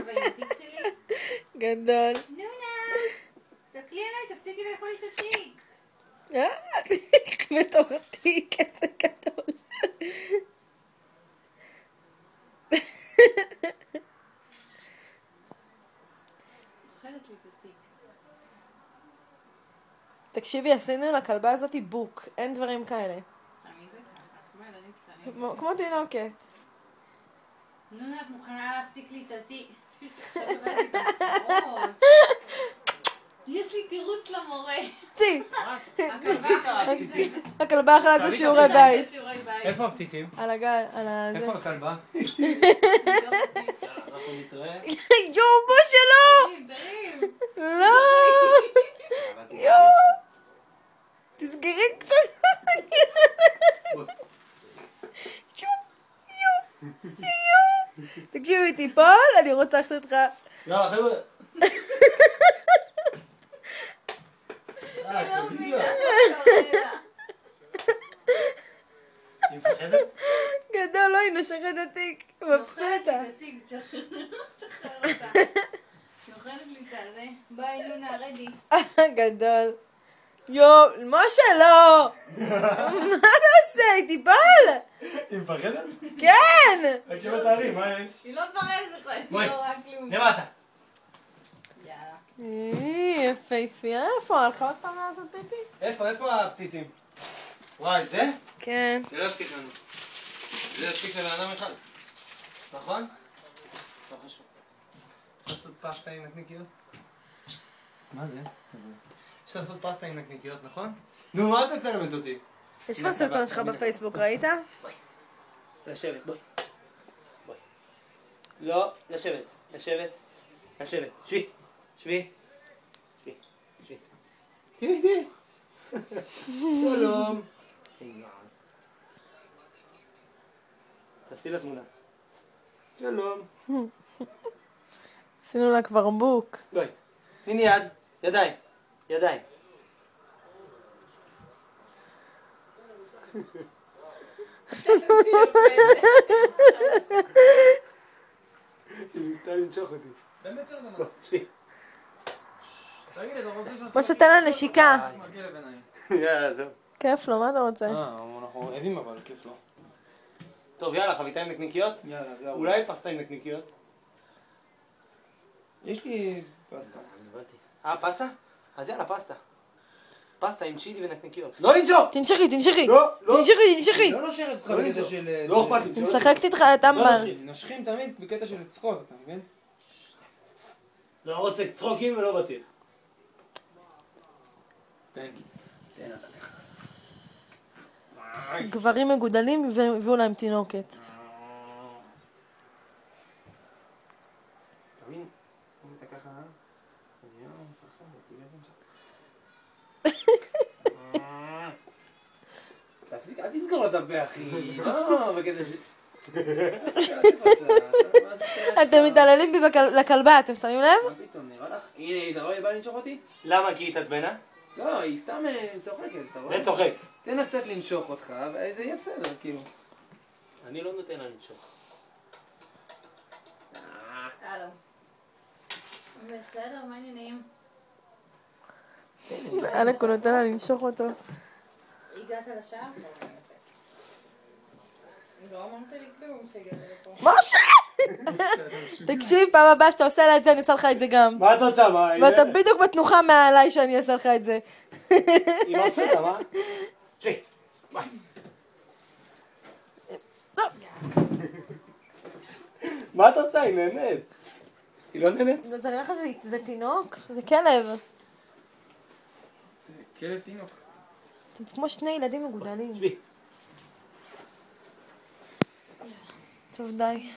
והילדית שלי? גדול. נונה! תסתכלי עליי, תפסיקי לאכול לי את התיק. בתוך התיק, איזה גדול. אוכלת לי את התיק. תקשיבי, עשינו לכלבה הזאת בוק, אין דברים כאלה. תמיד זה ככה, כמו ילדים קטנים. כמו תינוקת. נונה, את מוכנה להפסיק לי את התיק? עכשיו הבאתי את המפרות. יש לי תירוץ למורה. צי. הכלבה הכלבה אכלה את השיעורי בית. איפה הפתיתים? על הגל, על הזה. איפה הכלבה? אנחנו נתראה. יואו, שלא! לא! יואו! תסגרי קצת. יואו. תקשיבי, תיפול, אני רוצה לחשוב אותך. יאללה, חבר'ה. היא מפחדת? גדול, לא, היא נשכת את התיק. מבסוטה. שחרר אותה. היא אוכלת לי את הזה. ביי, נונה, רדי. גדול. יואו, משה, לא! מה אתה עושה? היא תיפול! היא מפחדת? כן! רק עם התארים, מה יש? היא לא מפחדת בכלל, היא בואי, לא רק כלום. למטה. יאללה. יפהפייה, איפה? הלכה עוד פעם לעשות פיפי? איפה הפתיתים? וואי, זה? כן. זה לא יספיק לנו. זה יספיק לבן אדם אחד. נכון? לא חשוב. יש לעשות פסטה עם נקניקיות? מה זה? יש לעשות פסטה עם נקניקיות, נכון? נו, מה את מצלמת אותי? יש כבר סרטון שלך בפייסבוק, ראית? לשבת, בואי. בואי. לא, לשבת. לשבת. לשבת. שבי. שבי. שבי. שבי. תראי. שלום. תעשי לה תמונה. שלום. עשינו לה כבר בוק. בואי. תני יד. ידיים. ידיים. היא ניסתה לנשוך אותי. באמת שלא נמר. שבי. משה, תן לה נשיקה. יאללה, זהו. כיף לו, מה אתה רוצה? אנחנו עדים אבל, כיף לו. טוב, יאללה, חביתה עם נקניקיות? יאללה, זהו. אולי פסטה עם נקניקיות? יש לי פסטה. פסטה? אז יאללה, פסטה. פסטה עם צ'ילי ונקניקיות. לא לנשוך! תנשכי. לא. תנשכי. לא נושכת אותך בקטע של... לא אכפת לי. היא משחקת איתך את אמבן. נושכים תמיד בקטע של צחוק, אתה מבין? לא רוצה צחוקים ולא בטיח. תן אתה לך. גברים מגודלים והביאו להם תינוקת. תבין, אם אתה ככה, אז יאללה, מפחד, תפסיק, אל תסגור את הפה, אחי. לא, בקטע ש... אתם מתעללים בי לכלבה, אתם שמים לב? מה פתאום, נראה לך? הנה, אתה רואה, היא באה לנשוך אותי? למה? כי היא התעצבנה? לא, היא סתם צוחקת, אתה רואה? זה צוחק. תן לה קצת לנשוך אותך, וזה יהיה בסדר, כאילו. אני לא נותן לה לנשוך. הלו. בסדר, מה העניינים? אלק, הוא נותן לה לנשוך אותו. הגעת לשער? לא אמרת לי כלום שהגעת לפה. משה! תקשיב, פעם הבאה שאתה עושה לה את זה, אני אעשה לך את זה גם. מה את רוצה, מה? ואתה בדיוק בתנוחה מעליי שאני אעשה לך את זה. היא מבסוטה, מה? שבי, ביי. מה את רוצה? היא נהנית. היא לא נהנית? אתה נראה לך שזה תינוק? זה כלב. כלב תינוק. אתם כמו שני ילדים מגודלים. שבי. טוב, די.